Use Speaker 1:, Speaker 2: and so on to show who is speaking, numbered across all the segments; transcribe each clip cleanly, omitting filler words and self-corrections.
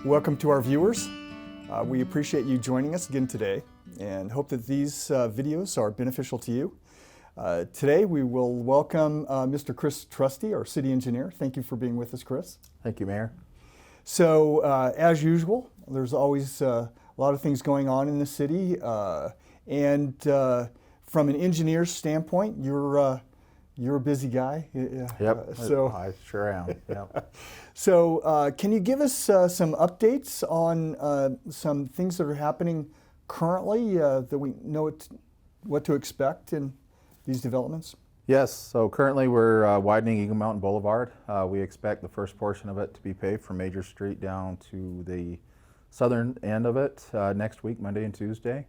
Speaker 1: Welcome to our viewers. We appreciate you joining us again today and hope that these videos are beneficial to you. Today we will welcome Mr. Chris Trusty, our city engineer. Thank you for being with us, Chris.
Speaker 2: Thank you, Mayor.
Speaker 1: So as usual, there's always a lot of things going on in the city, and from an engineer's standpoint, you're a busy guy.
Speaker 2: Yep,
Speaker 1: So
Speaker 2: I sure am. Yep.
Speaker 1: So can you give us some updates on some things that are happening currently that we know what to expect in these developments?
Speaker 2: Yes, so currently we're widening Eagle Mountain Boulevard. We expect the first portion of it to be paved from Major Street down to the southern end of it next week, Monday and Tuesday.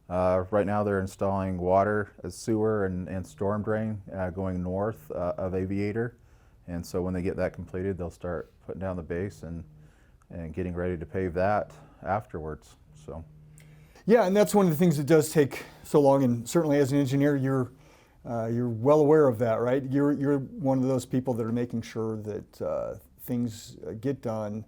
Speaker 2: Right now they're installing water, sewer, and storm drain going north of Aviator. And so when they get that completed, they'll start putting down the base and getting ready to pave that afterwards. So,
Speaker 1: yeah, and that's one of the things that does take so long. And certainly, as an engineer, you're well aware of that, right? You're one of those people that are making sure that things get done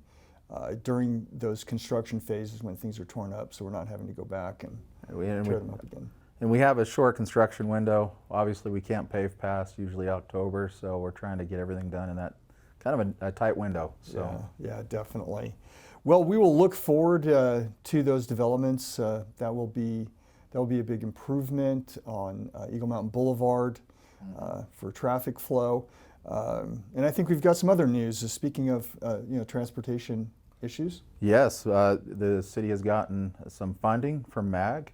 Speaker 1: during those construction phases when things are torn up, so we're not having to go back and tear them up again.
Speaker 2: And we have a short construction window. Obviously, we can't pave past usually October, so we're trying to get everything done in that kind of a tight window. So
Speaker 1: yeah, definitely. Well, we will look forward to those developments. That will be a big improvement on Eagle Mountain Boulevard for traffic flow. And I think we've got some other news. Speaking of transportation issues.
Speaker 2: Yes, the city has gotten some funding from MAG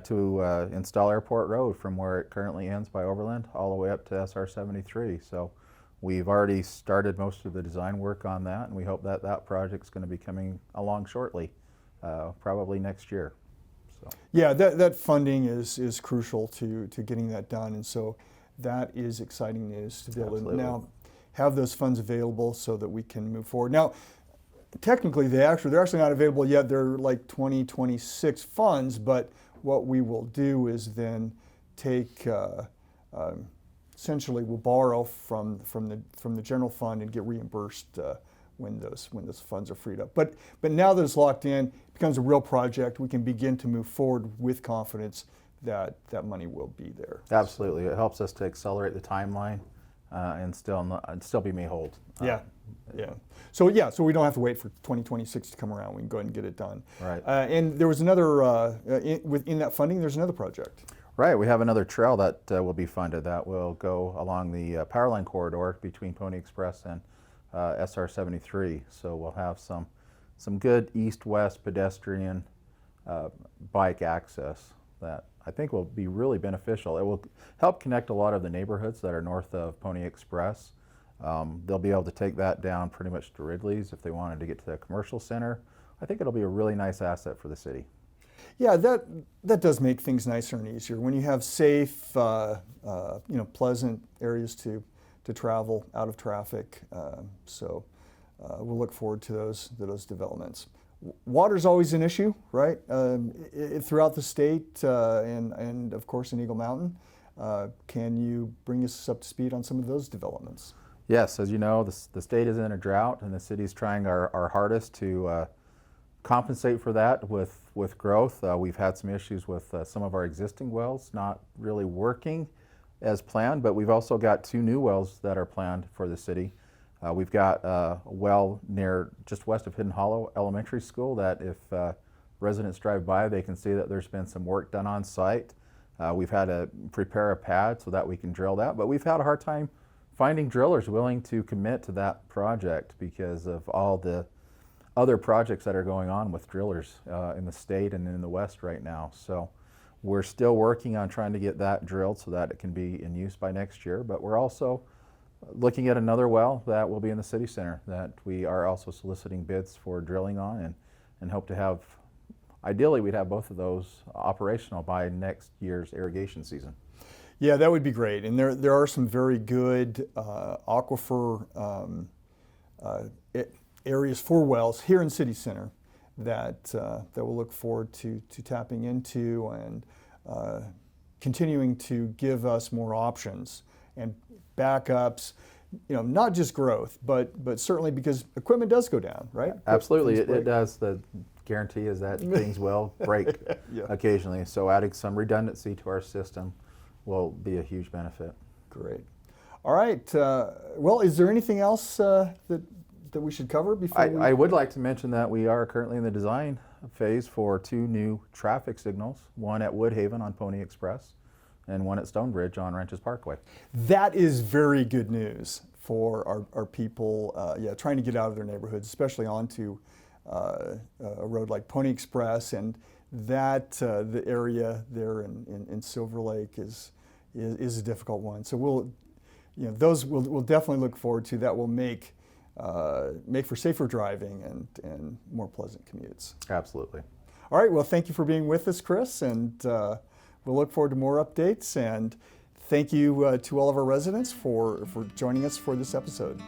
Speaker 2: to install Airport Road from where it currently ends by Overland all the way up to SR 73. So we've already started most of the design work on that, and we hope that that project's going to be coming along shortly, probably next year. So.
Speaker 1: Yeah, that funding is crucial to getting that done, and so that is exciting news to be able to now have those funds available so that we can move forward. Now, technically, they're actually not available yet. They're like 2026 funds, but what we will do is then take essentially we'll borrow from the general fund and get reimbursed when those funds are freed up. But now that it's locked in, it becomes a real project. We can begin to move forward with confidence that that money will be there.
Speaker 2: Absolutely, it helps us to accelerate the timeline and still be made whole.
Speaker 1: Yeah. So we don't have to wait for 2026 to come around. We can go ahead and get it done.
Speaker 2: Right.
Speaker 1: And there was another within that funding. There's another project.
Speaker 2: Right. We have another trail that will be funded that will go along the power line corridor between Pony Express and SR 73. So we'll have some good east-west pedestrian bike access that I think will be really beneficial. It will help connect a lot of the neighborhoods that are north of Pony Express. They'll be able to take that down pretty much to Ridley's if they wanted to get to the commercial center. I think it'll be a really nice asset for the city.
Speaker 1: Yeah, that does make things nicer and easier when you have safe, pleasant areas to travel out of traffic. So we'll look forward to those developments. Water's always an issue, right? Throughout the state and of course in Eagle Mountain. Can you bring us up to speed on some of those developments?
Speaker 2: Yes, as you know, the state is in a drought, and the city's trying our hardest to compensate for that with growth. We've had some issues with some of our existing wells not really working as planned, but we've also got 2 new wells that are planned for the city. We've got a well near just west of Hidden Hollow Elementary School that if residents drive by, they can see that there's been some work done on site. We've had to prepare a pad so that we can drill that, but we've had a hard time finding drillers willing to commit to that project because of all the other projects that are going on with drillers in the state and in the West right now. So we're still working on trying to get that drilled so that it can be in use by next year, but we're also looking at another well that will be in the city center that we are also soliciting bids for drilling on and hope to have, ideally we'd have both of those operational by next year's irrigation season.
Speaker 1: Yeah, that would be great. And there are some very good aquifer areas for wells here in City Center that we'll look forward to tapping into and continuing to give us more options and backups. not just growth, but certainly because equipment does go down, right?
Speaker 2: Absolutely,
Speaker 1: Things
Speaker 2: it
Speaker 1: break.
Speaker 2: does. The guarantee is that things will break
Speaker 1: Yeah.
Speaker 2: occasionally. So adding some redundancy to our system will be a huge benefit.
Speaker 1: Great. All right. Well, is there anything else that we should cover before
Speaker 2: I would like to mention that we are currently in the design phase for 2 new traffic signals, one at Woodhaven on Pony Express and one at Stonebridge on Ranches Parkway.
Speaker 1: That is very good news for our people, trying to get out of their neighborhoods, especially onto a road like Pony Express, and that the area there in Silver Lake is a difficult one. So we'll definitely look forward to that. Will make for safer driving and more pleasant commutes.
Speaker 2: Absolutely.
Speaker 1: All right. Well, thank you for being with us, Chris, and we'll look forward to more updates. And thank you to all of our residents for joining us for this episode.